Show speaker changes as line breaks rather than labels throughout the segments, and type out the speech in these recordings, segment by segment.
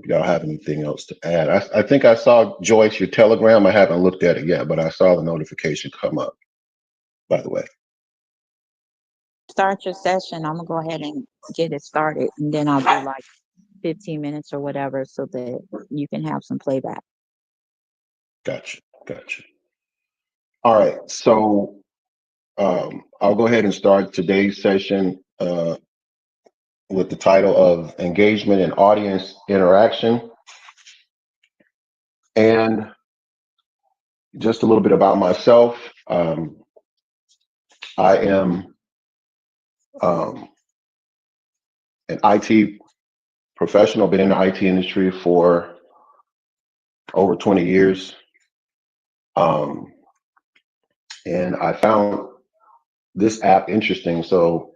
y'all have anything else to add. I think I saw Joyce, your telegram. I haven't looked at it yet, but I saw the notification come up, by the way.
Start your session. I'm gonna go ahead and get it started, and then I'll do like 15 minutes or whatever so that you can have some playback.
Gotcha. Gotcha. All right. So I'll go ahead and start today's session with the title of Engagement and Audience Interaction. And just a little bit about myself. I am an IT professional, been in the IT industry for over 20 years. And I found this app interesting. So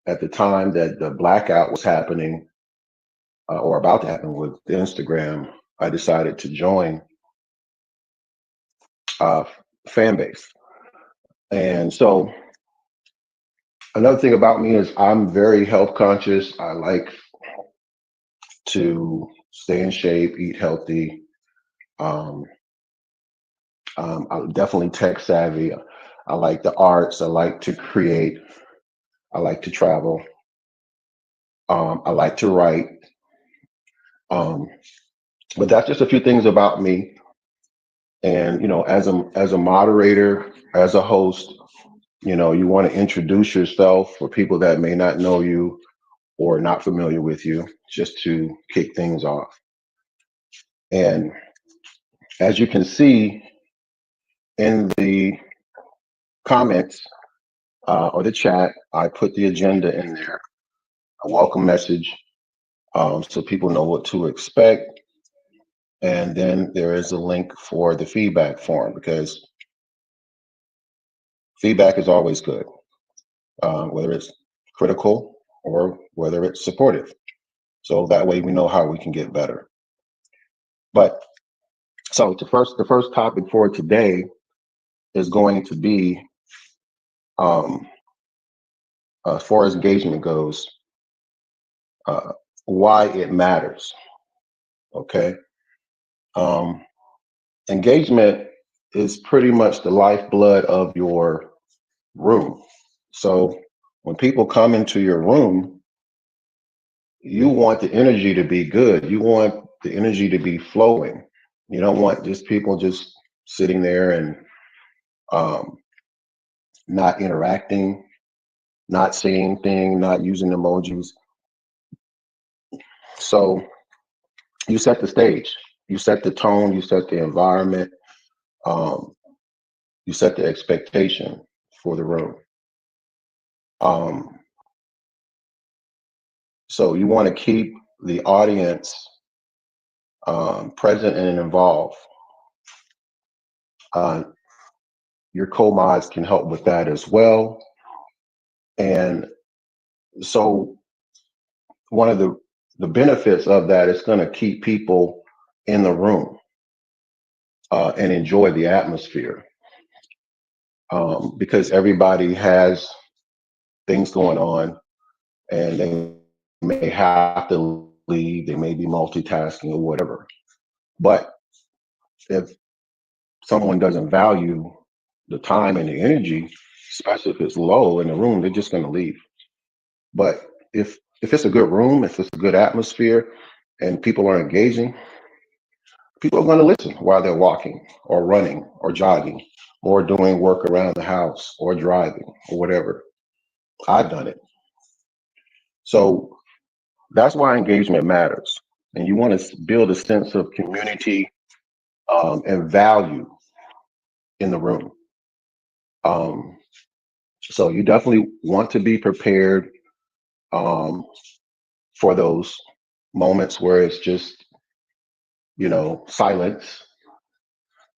at the time that the blackout was happening or about to happen with Instagram, I decided to join Fanbase. And so another thing about me is I'm very health conscious. I like to stay in shape, eat healthy. I'm definitely tech savvy. I like the arts. I like to create. I like to travel. I like to write. Um, but that's just a few things about me. And as a moderator, as a host, you want to introduce yourself for people that may not know you or not familiar with you, just to kick things off. And as you can see in the comments or the chat, I put the agenda in there, a welcome message, so people know what to expect. And then there is a link for the feedback form, because feedback is always good, whether it's critical or whether it's supportive. So that way we know how we can get better. But so the first topic for today is going to be, as far as engagement goes, why it matters. Okay. Engagement is pretty much the lifeblood of your room. So when people come into your room, you want the energy to be good. You want the energy to be flowing. You don't want just people just sitting there and not interacting, not saying anything, not using emojis. So you set the stage, you set the tone, you set the environment, um, you set the expectation for the room. Um, so you want to keep the audience present and involved. Uh, your co-mods can help with that as well. And so one of the benefits of that is going to keep people in the room and enjoy the atmosphere, because everybody has things going on and they may have to leave, they may be multitasking or whatever. But if someone doesn't value the time and the energy, especially if it's low in the room, they're just going to leave. But if it's a good room, if it's a good atmosphere, and people are engaging, people are going to listen while they're walking or running or jogging or doing work around the house or driving or whatever. I've done it. So that's why engagement matters. And you want to build a sense of community and value in the room. So you definitely want to be prepared for those moments where it's just, silence,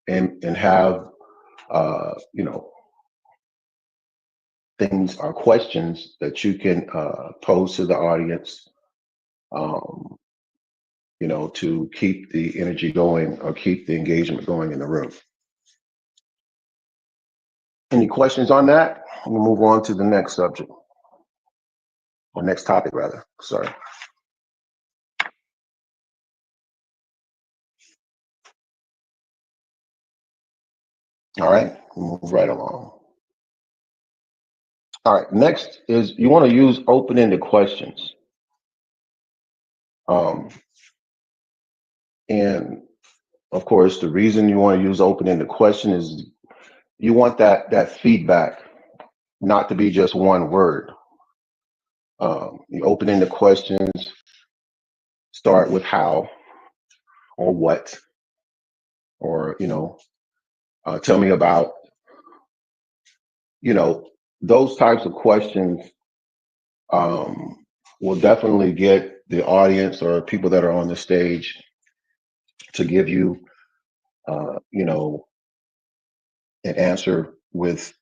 and have, you know, things or questions that you can pose to the audience, um, to keep the energy going or keep the engagement going in the room. Any questions on that? We'll move on to the next subject, or next topic rather. Sorry. All right, we'll move right along. All right, next is you want to use open-ended questions. Um, and of course, the reason you want to use open-ended question is you want that feedback not to be just one word. The open-ended questions start with how or what, or tell me about, you know, those types of questions um, will definitely get the audience or people that are on the stage to give you, an answer with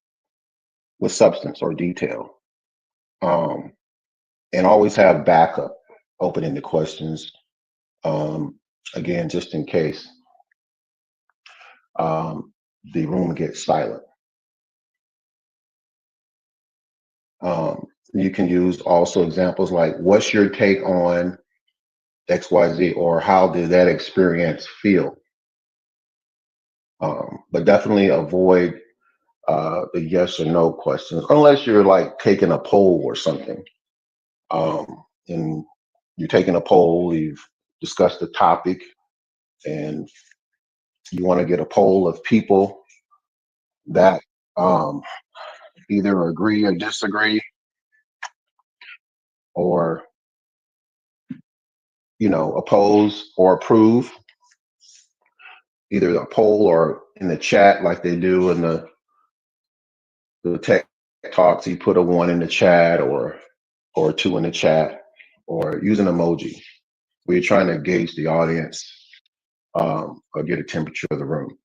substance or detail. Um, and always have backup open-ended questions. Um, Again, just in case um, the room gets silent. You can use also examples like, what's your take on XYZ, or how did that experience feel? But definitely avoid the yes or no questions, unless you're like taking a poll or something. And you're taking a poll, you've discussed the topic, and you want to get a poll of people that um, either agree or disagree, or oppose or approve, either a poll or in the chat like they do in the tech talks. You put a one in the chat, or a two in the chat, or use an emoji. We're trying to gauge the audience, or get a temperature of the room.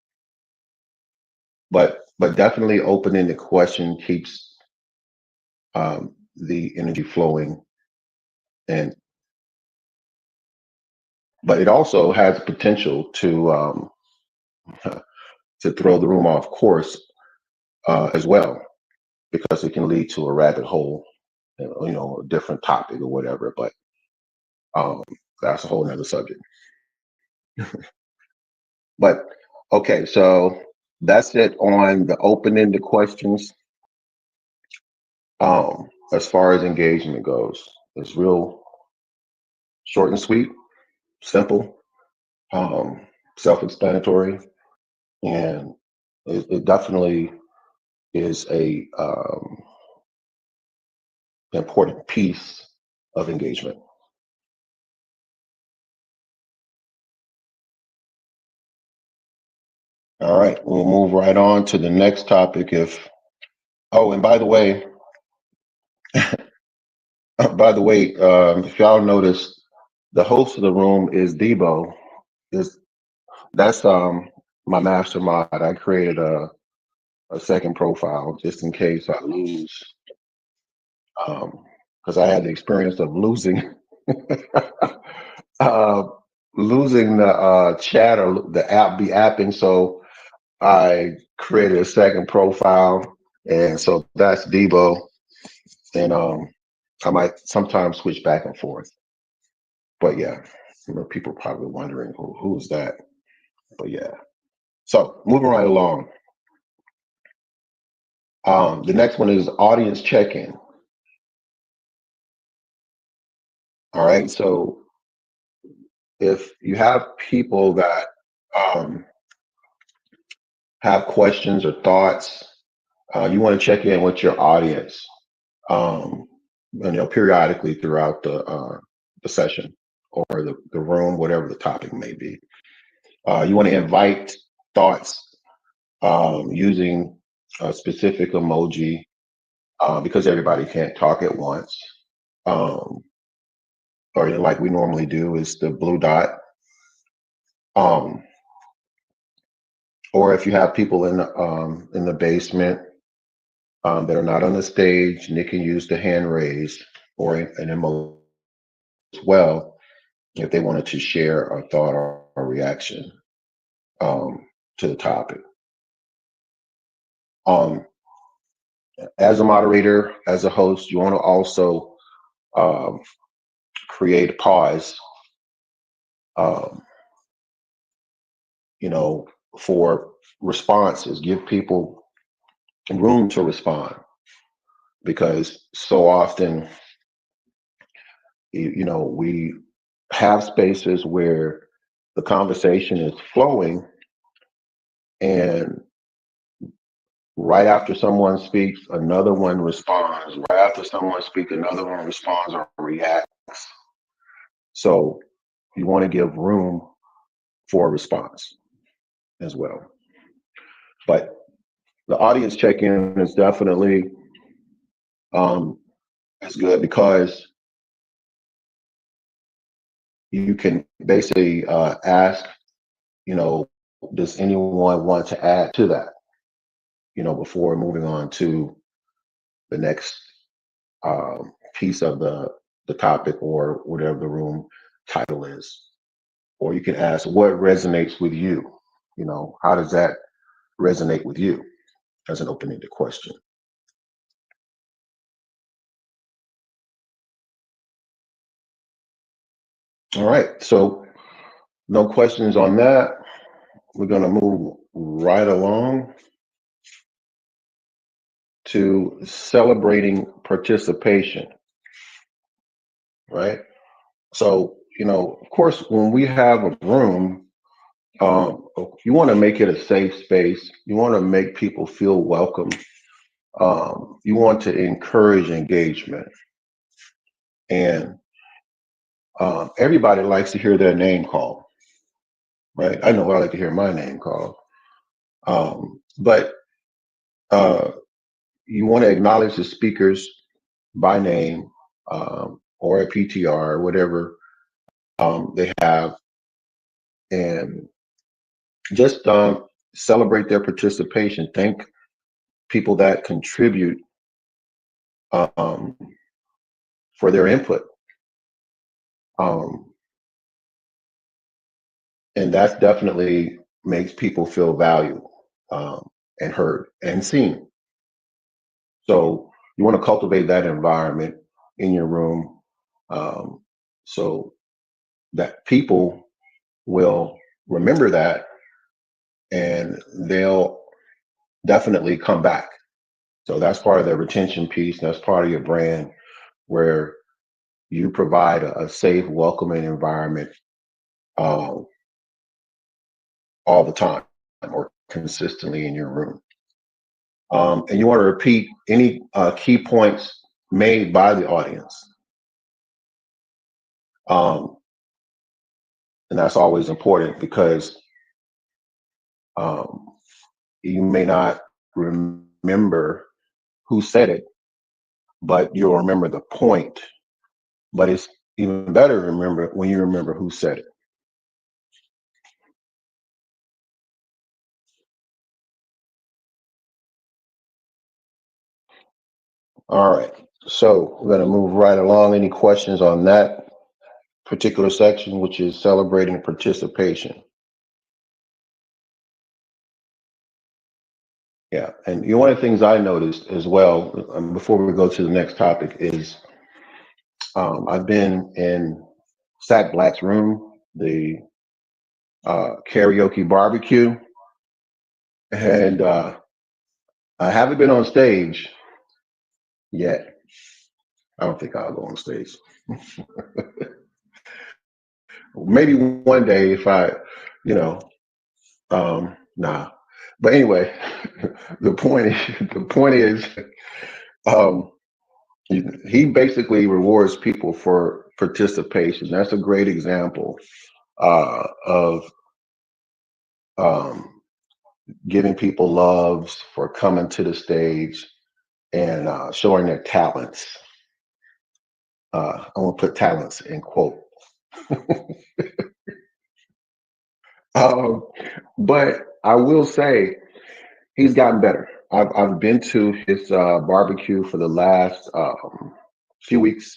But definitely opening the question keeps the energy flowing, and but it also has potential to throw the room off course as well, because it can lead to a rabbit hole, a different topic or whatever. But um, that's a whole nother subject. But okay, so that's it on the open-ended questions. As far as engagement goes, it's real short and sweet, simple, um, self-explanatory, and it definitely is a important piece of engagement. All right, we'll move right on to the next topic. And by the way, if y'all notice, the host of the room is Debo. Is That's my mastermind. I created a second profile just in case I lose, because I had the experience of losing uh, losing the chat or the app be apping. So I created a second profile, and so that's Debo. And I might sometimes switch back and forth. But yeah, people are probably wondering who's that. But yeah. So moving right along. The next one is audience check-in. All right. So if you have people that um, have questions or thoughts, you want to check in with your audience, um, periodically throughout the session or the room, whatever the topic may be. You want to invite thoughts using a specific emoji, because everybody can't talk at once. Um, or like we normally do is the blue dot. Um, or if you have people in the basement that are not on the stage, and they can use the hand raise or an emoji as well if they wanted to share a thought or reaction to the topic. Um, as a moderator, as a host, you want to also um, create a pause, um, you know, for responses, give people room to respond, because so often, we have spaces where the conversation is flowing, and right after someone speaks, another one responds. Right after someone speaks, another one responds or reacts. So you want to give room for a response as well. But the audience check-in is definitely um, is good, because you can basically ask, does anyone want to add to that? Before moving on to the next piece of the topic, or whatever the room title is. Or you can ask, what resonates with you? How does that resonate with you, as an open-ended question? All right. So no questions on that. We're going to move right along to celebrating participation, right? So, of course, when we have a room, you want to make it a safe space. You want to make people feel welcome. You want to encourage engagement. And everybody likes to hear their name called, right? I know I like to hear my name called. But you want to acknowledge the speakers by name, or a PTR, whatever they have, and just celebrate their participation. Thank people that contribute um, for their input. Um, and that definitely makes people feel valued, and heard and seen. So you want to cultivate that environment in your room, um, so that people will remember that, and they'll definitely come back. So that's part of the retention piece. That's part of your brand, where you provide a safe, welcoming environment um, all the time, or consistently in your room. And you want to repeat any key points made by the audience. Um, and that's always important, because um, you may not remember who said it, but you'll remember the point. But it's even better to remember when you remember who said it. All right. So we're going to move right along. Any questions on that particular section, which is celebrating participation? Yeah. And one of the things I noticed as well, before we go to the next topic, is I've been in Sack Black's room, the karaoke barbecue, and I haven't been on stage yet. I don't think I'll go on stage. Maybe one day if I, you know, nah. But anyway, the point is, um, he basically rewards people for participation. That's a great example of um, giving people loves for coming to the stage and showing their talents. I want to put talents in quote. Um, but I will say he's gotten better. I've been to his barbecue for the last few weeks,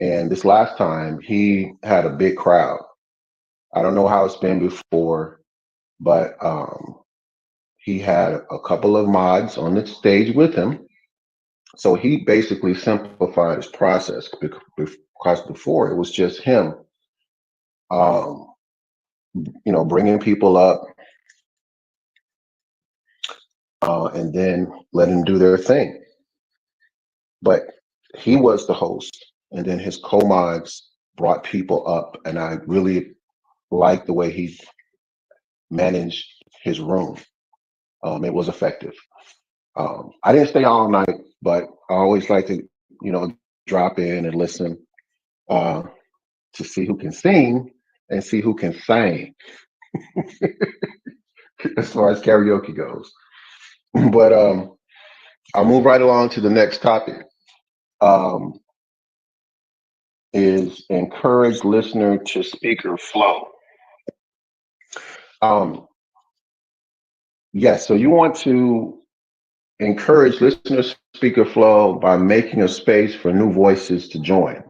and this last time he had a big crowd. I don't know how it's been before, but he had a couple of mods on the stage with him. So he basically simplified his process, because before it was just him, um, bringing people up, and then let them do their thing. But he was the host, and then his co-mods brought people up, and I really liked the way he managed his room. It was effective. I didn't stay all night, but I always like to, drop in and listen uh, to see who can sing and see who can sing as far as karaoke goes. But I'll move right along to the next topic. Um, is encourage listener to speaker flow. Um, yes, so you want to encourage listener speaker flow by making a space for new voices to join,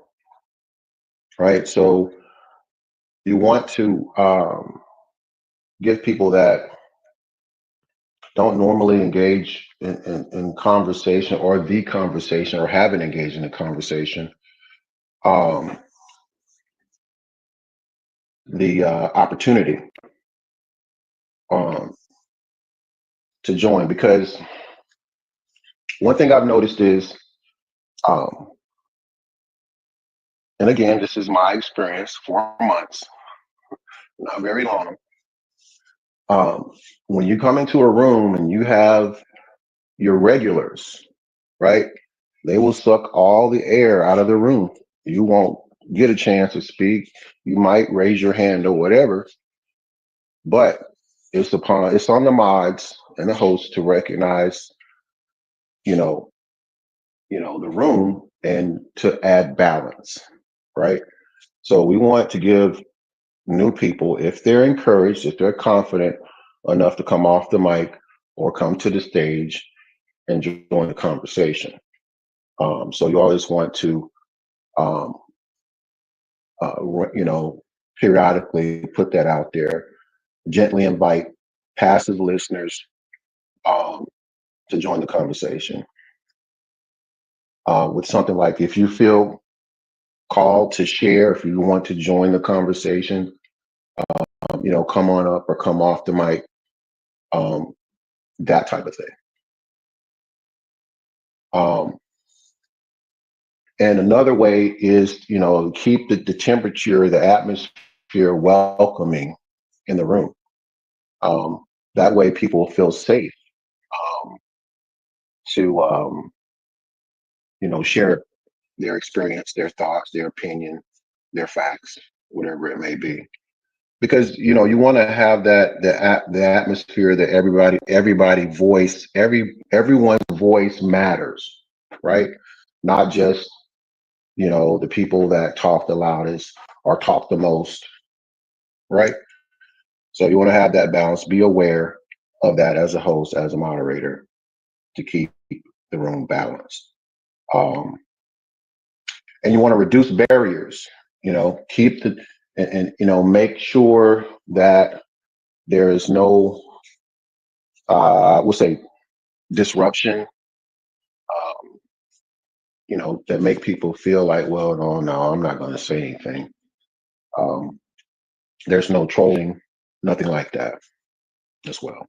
right? So you want to give people that don't normally engage in conversation or the conversation or haven't engaged in a conversation um, the opportunity um, to join. Because one thing I've noticed is, um, and again, this is my experience, 4 months, not very long. Um, when you come into a room and you have your regulars, right? They will suck all the air out of the room. You won't get a chance to speak. You might raise your hand or whatever, but it's on the mods and the host to recognize, you know, the room and to add balance, right? So we want to give new people, if they're encouraged, if they're confident enough to come off the mic or come to the stage and join the conversation. So you always want to, um, you know, periodically put that out there, gently invite passive listeners um, to join the conversation. With something like, if you feel called to share, if you want to join the conversation, come on up or come off the mic, um, that type of thing. Um, and another way is, keep the temperature, the atmosphere welcoming in the room. Um, that way people feel safe um, to, share their experience, their thoughts, their opinion, their facts, whatever it may be. Because you want to have the atmosphere that everybody voice everyone's voice matters, right? Not just the people that talk the loudest or talk the most, right? So you want to have that balance. Be aware of that as a host, as a moderator, to keep the room balanced. Um, and you want to reduce barriers. Keep make sure that there is no, we'll say, disruption. That make people feel like, well, no, no, I'm not going to say anything. Um, there's no trolling, nothing like that as well.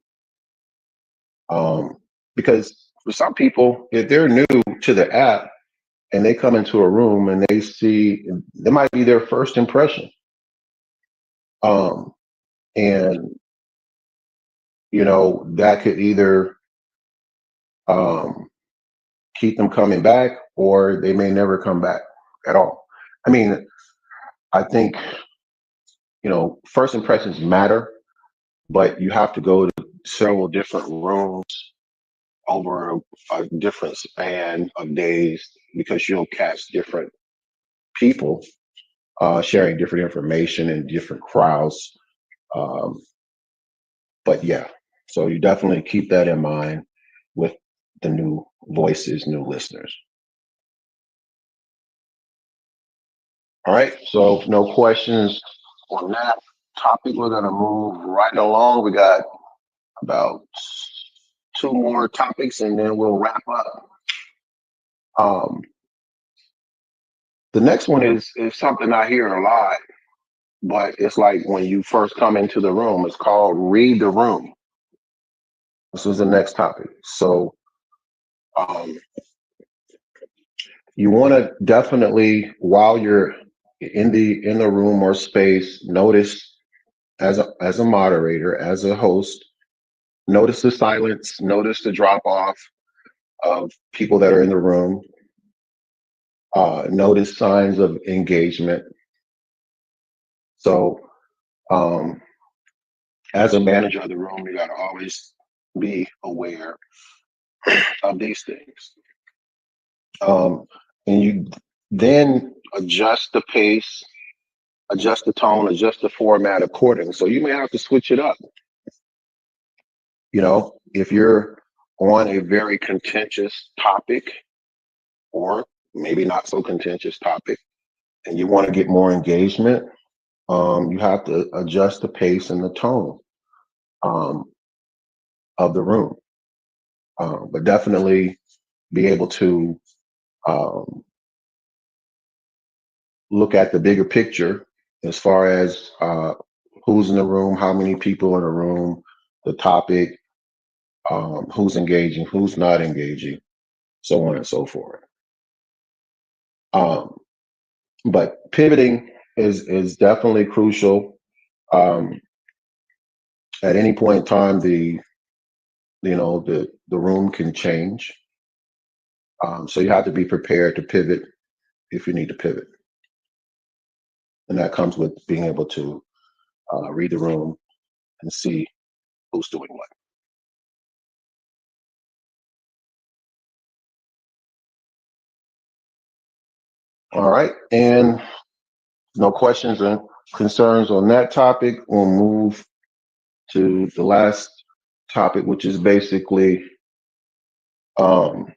Because for some people, if they're new to the app and they come into a room and they see, that might be their first impression. And that could either um, keep them coming back, or they may never come back at all. I mean, I think first impressions matter, but you have to go to several different rooms over a different span of days, because you'll catch different people sharing different information in different crowds. Um, but yeah, so you definitely keep that in mind with the new voices, new listeners. All right, so no questions on that topic. We're going to move right along. We got about two more topics and then we'll wrap up. Um, the next one is something I hear a lot, but it's like when you first come into the room, it's called read the room. This was the next topic. So um, you want to definitely, while you're in the room or space, notice as a moderator, as a host, notice the silence, notice the drop off of people that are in the room, notice signs of engagement. So um, as a manager of the room, you got to always be aware of these things. And you then adjust the pace, adjust the tone, adjust the format accordingly. So you may have to switch it up. If you're on a very contentious topic or maybe not so contentious topic and you want to get more engagement, you have to adjust the pace and the tone um, of the room. But definitely be able to um, look at the bigger picture as far as who's in the room, how many people in the room, the topic, who's engaging, who's not engaging, so on and so forth. Um, but pivoting is definitely crucial. Um, at any point in time, the room can change, so you have to be prepared to pivot if you need to pivot, and that comes with being able to read the room and see who's doing what. All right, and no questions and concerns on that topic. We'll move to the last topic, which is basically um,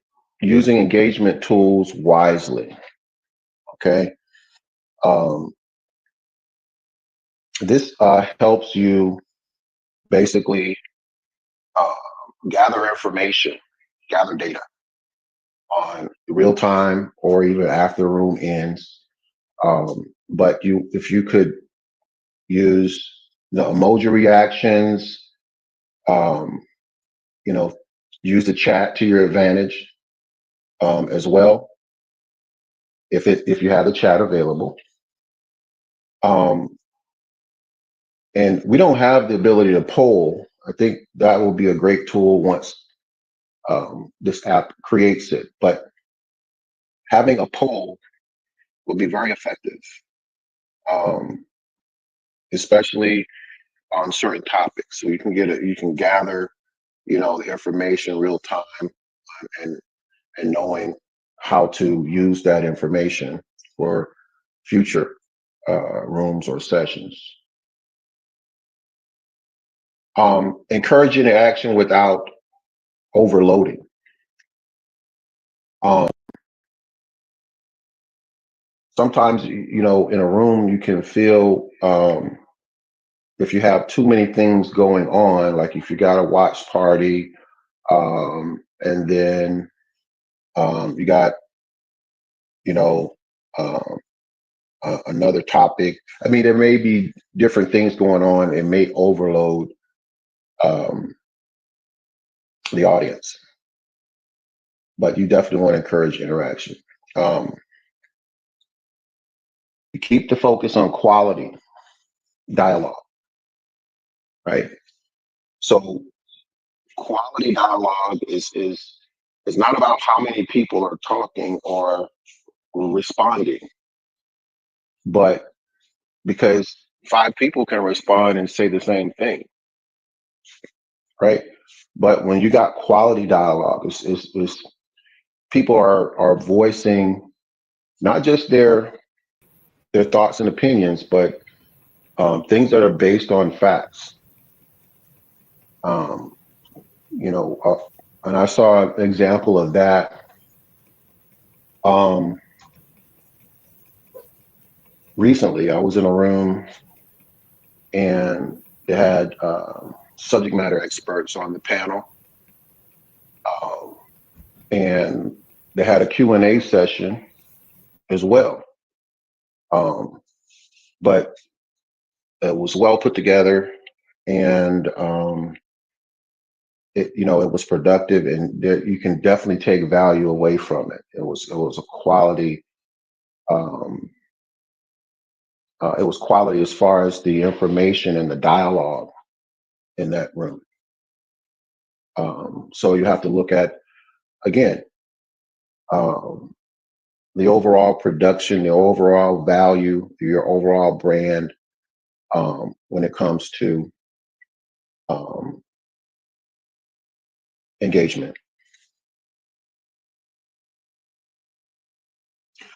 using engagement tools wisely. Okay. Um, this helps you basically uh, gather information, gather data on real time or even after the room ends. But if you could use the emoji reactions, um, you know, use the chat to your advantage as well, if you have the chat available. Um, and we don't have the ability to poll. I think that will be a great tool once this app creates it. But having a poll will be very effective, um, especially on certain topics. So you can gather, the information real time and knowing how to use that information for future rooms or sessions. Encouraging action without overloading. Um, Sometimes, in a room, you can feel if you have too many things going on, like if you got a watch party, and then you got, you know, um, another topic. I mean, there may be different things going on. It may overload um, the audience, but you definitely want to encourage interaction. Um, you keep the focus on quality dialogue, right? So quality dialogue is not about how many people are talking or responding, but because five people can respond and say the same thing, right? But when you got quality dialogue, it's people are voicing not just their thoughts and opinions, but things that are based on facts. Um, you know, and I saw an example of that um, recently. I was in a room and they had subject matter experts on the panel, um, and they had a Q&A session as well. Um, but it was well put together, and it was productive, and there, you can definitely take value away from it. It was a quality. Um, it was quality as far as the information and the dialogue in that room. So you have to look at again um, the overall production, the overall value, your overall brand when it comes to um, engagement.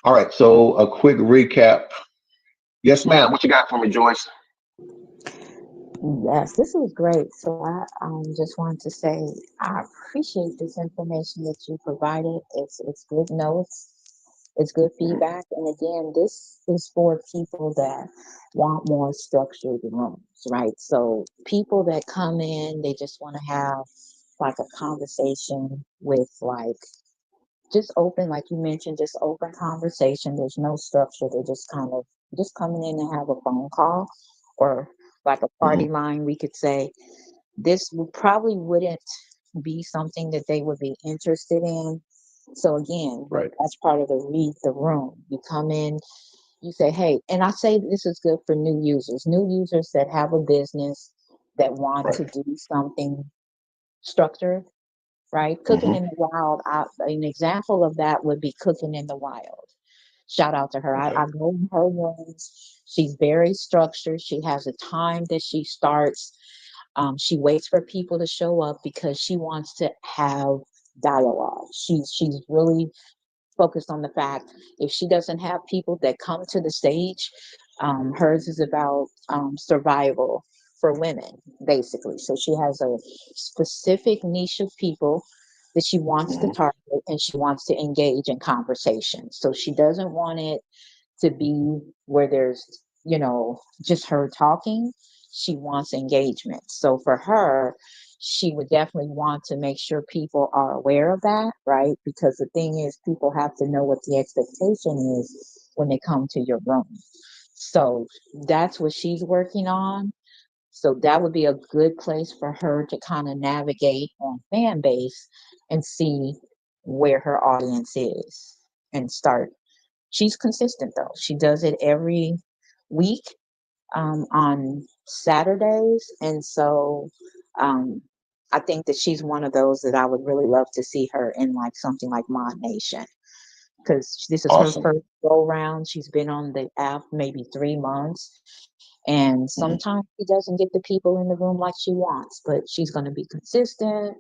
All right, so a quick recap. Yes, ma'am. What you got for me, Joyce?
Yes, this was great. So I just wanted to say I appreciate this information that you provided. It's good notes. It's good
Mhm.
feedback. And again, this is for people that want more structured rooms, right? So people that come in, they just want to have like a conversation with like just open, like you mentioned, just open conversation. There's no structure. They're just kind of just coming in and have a phone call or like a
Mhm.
party line, we could say. This probably wouldn't be something that they would be interested in. So again,
Right.
that's part of the read the room. You come in, you say, hey, and I say this is good for new users that have a business that want
Right.
to do something structured, right? Cooking
Hmm.
in the wild. An example of that would be cooking in the wild. Shout out to her.
Okay.
I go in her rooms. She's very structured. She has a time that she starts. She waits for people to show up because she wants to have dialogue. She's really focused on the fact if she doesn't have people that come to the stage, hers is about survival for women, basically. So she has a specific niche of people that she wants to
Hmm.
target and she wants to engage in conversation. So she doesn't want it to be where there's, just her talking. She wants engagement. So for her, she would definitely want to make sure people are aware of that, right? Because the thing is, people have to know what the expectation is when they come to your room. So that's what she's working on. So that would be a good place for her to kind of navigate on fan base and see where her audience is and start. She's consistent though. She does it every week on Saturdays. And so um, I think that she's one of those that I would really love to see her in like something like Mod Nation because this is her
Awesome.
first go round. She's been on the app maybe 3 months. And
Hmm.
sometimes she doesn't get the people in the room like she wants, but she's going to be consistent.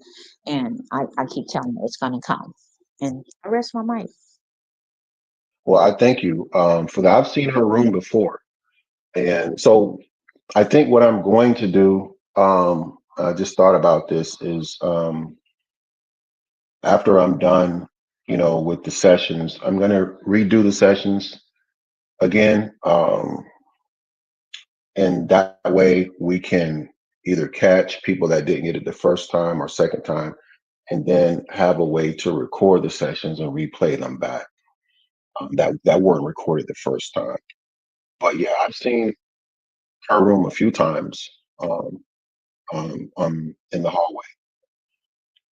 And I keep telling her it's going to come. And I rest my mic.
Well, I thank you for that. I've seen her room before, and so I think what I'm going to do. I just thought about this is after I'm done, with the sessions, I'm going to redo the sessions again, and that way we can either catch people that didn't get it the first time or second time, and then have a way to record the sessions and replay them back that weren't recorded the first time. But yeah, I've seen her room a few times in the hallway,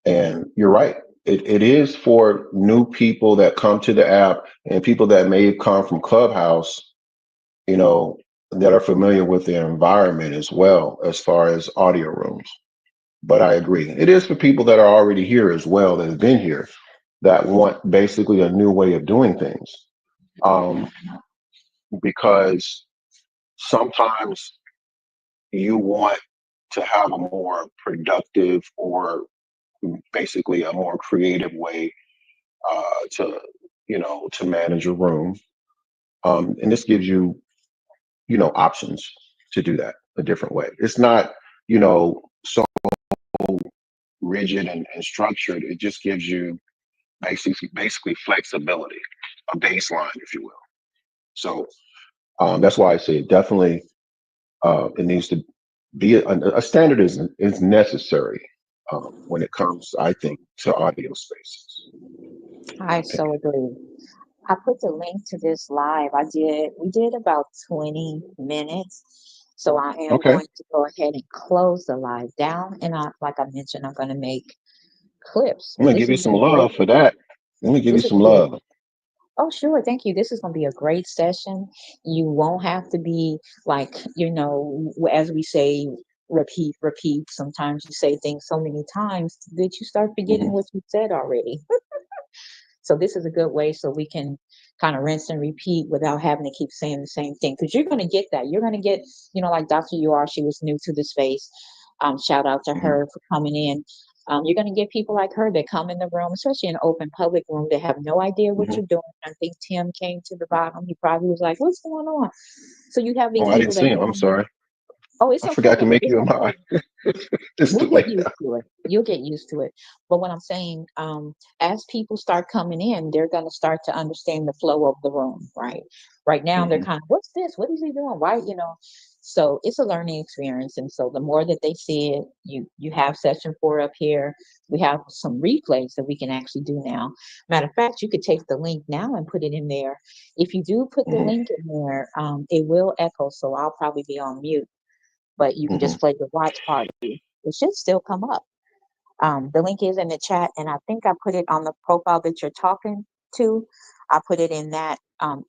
and you're right. It is for new people that come to the app and people that may come from Clubhouse, you know, that are familiar with the environment as well as far as audio rooms. But I agree, it is for people that are already here as well that have been here that want basically a new way of doing things. Um, because sometimes you want to have a more productive or basically a more creative way to to manage a room, and this gives you options to do that a different way. It's not so rigid and structured. It just gives you basically flexibility, a baseline, if you will. So that's why I say definitely it needs to be a standard is necessary when it comes, I think, to audio spaces.
I so agree. I put the link to this live. We did about 20 minutes. So I am
Okay.
going to go ahead and close the live down. And like I mentioned, I'm going to make clips.
I'm
And
gonna
this
give you
has
some
been great.
love for that. Let me give you
This is
some
going to be
love.
Oh, sure. Thank you. This is going to be a great session. You won't have to be like, as we say, repeat, repeat. Sometimes you say things so many times that you start forgetting
Hmm.
what you said already. So this is a good way so we can kind of rinse and repeat without having to keep saying the same thing. Because you're going to get that. You're going to get, like Dr. UR, she was new to the space. Shout out to
Hmm.
her for coming in. You're going to get people like her that come in the room, especially in an open public room, that have no idea what
Hmm.
you're doing. I think Tim came to the bottom. He probably was like, "What's going on?" So you have
Oh,
these
I didn't
people that
see him. I'm
come in.
sorry.
Oh, it's
I forgot to
okay.
make
It's
you a
okay.
mod. It's
We'll
too
get
late
used
now.
to it. You'll get used to it. But what I'm saying, as people start coming in, they're going to start to understand the flow of the room, right? Right now, they're
Hmm.
kind of, what's this? What is he doing? Why, So it's a learning experience, and so the more that they see it, you have session 4 up here. We have some replays that we can actually do now. Matter of fact, you could take the link now and put it in there. If you do put the
Hmm.
link in there, it will echo, so I'll probably be on mute. But you can
Hmm.
just play the watch party. It should still come up. The link is in the chat, and I think I put it on the profile that you're talking to. I put it in that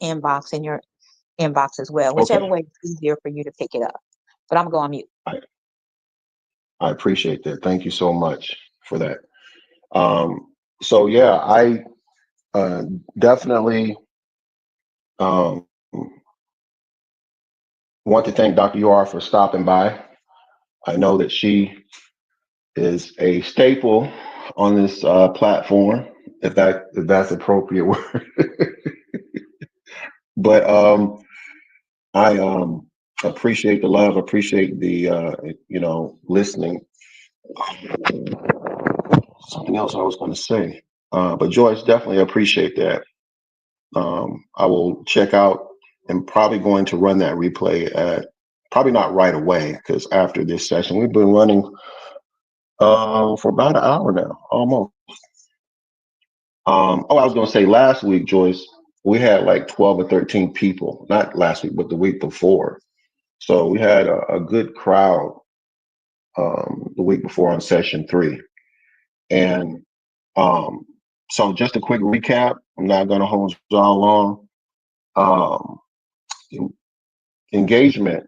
inbox, in your inbox as well, whichever
Okay.
way is easier for you to pick it up. But I'm going to mute.
I, I appreciate that. Thank you so much for that. Um, so yeah, I uh, definitely um, want to thank Dr. UR for stopping by. I know that she is a staple on this platform, if that's appropriate word. But I appreciate the love, appreciate the listening. Something else I was going to say, but Joyce, definitely appreciate that. I will check out and probably going to run that replay at probably not right away because after this session we've been running for about an hour now, almost. Oh, I was going to say last week, Joyce, we had like 12 or 13 people, not last week, but the week before. So we had a good crowd the week before on session 3. And um, so just a quick recap. I'm not going to hold you all long. Um, engagement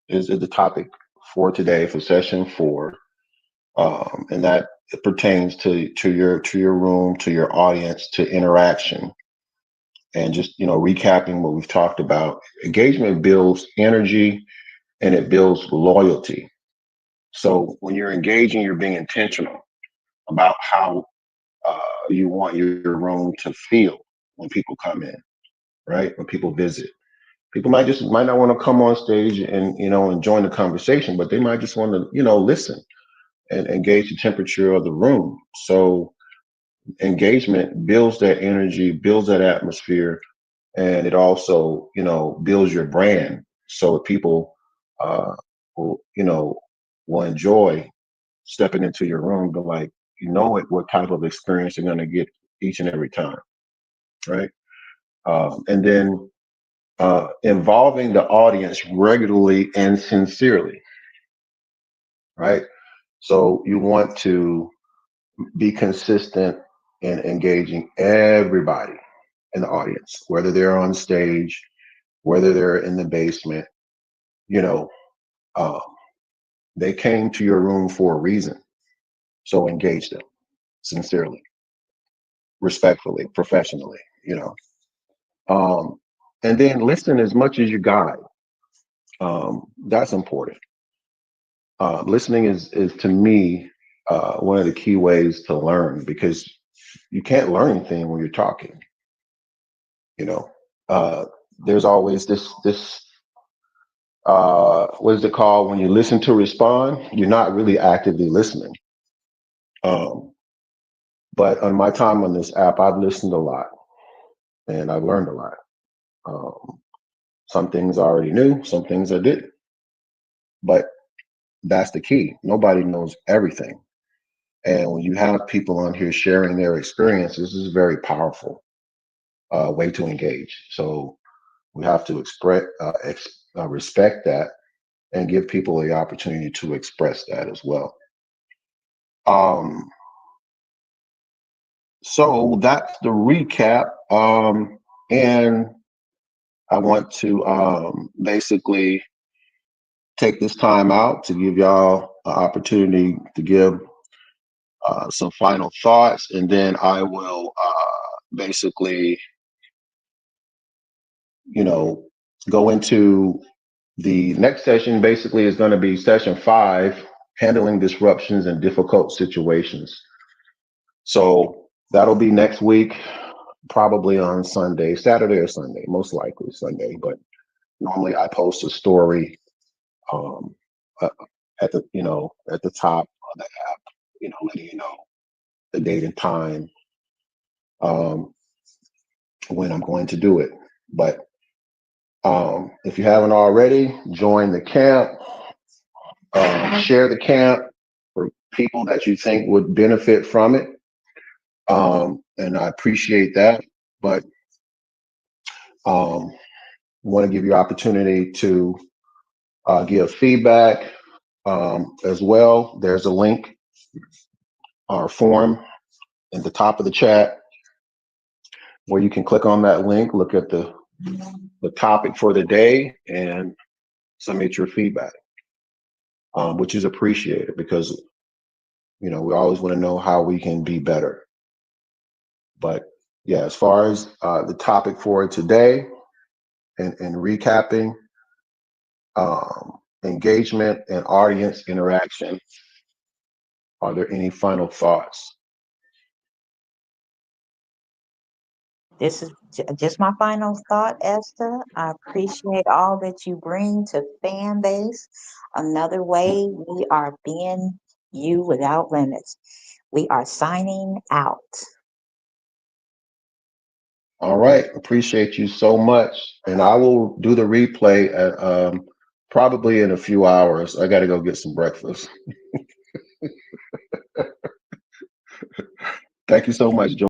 is the topic for today for session 4. And that it pertains to your room, to your audience, to interaction. And just recapping what we've talked about, engagement builds energy and it builds loyalty. So when you're engaging, you're being intentional about how you want your room to feel when people come in, right? When people visit, people might not want to come on stage and join the conversation, but they might just want to listen and gauge the temperature of the room. So engagement builds that energy, builds that atmosphere, and it also builds your brand so people uh will will enjoy stepping into your room, but like what type of experience they're going to get each and every time, right? And then involving the audience regularly and sincerely, right? So you want to be consistent in engaging everybody in the audience, whether they're on stage, whether they're in the basement. you know um, they came to your room for a reason, so engage them sincerely, respectfully, professionally. Um, and then listen as much as you got. That's important. Listening is to me one of the key ways to learn, because you can't learn anything when you're talking. You know, uh, there's always this what is it called, when you listen to respond, you're not really actively listening. Um, but on my time on this app, I've listened a lot and I've learned a lot. Um, some things I already knew, some things I didn't. But that's the key. Nobody knows everything. And when you have people on here sharing their experiences, this is a very powerful way to engage. So we have to respect that, and give people the opportunity to express that as well. Um, so that's the recap. And I want to basically take this time out to give y'all an opportunity to give some final thoughts, and then I will basically, you know, go into the next session. Basically, is going to be session 5, handling disruptions in difficult situations. So that'll be next week, probably on Sunday, Saturday or Sunday, most likely Sunday. But normally I post a story um, uh, at the at the top of the app, letting you know the date and time um, when I'm going to do it. But if you haven't already, join the camp, share the camp for people that you think would benefit from it. And I appreciate that. But want to give you opportunity to give feedback as well. There's a link or form in the top of the chat where you can click on that link, look at the topic for the day, and submit your feedback, which is appreciated because we always want to know how we can be better. But yeah, as far as the topic for today and recapping, engagement and audience interaction, are there any final thoughts?
This is just my final thought, Esther. I appreciate all that you bring to fan base. Another way we are being you without limits. We are signing out.
All right, appreciate you so much, and I will do the replay at probably in a few hours. I got to go get some breakfast. Thank you so much, Joyce.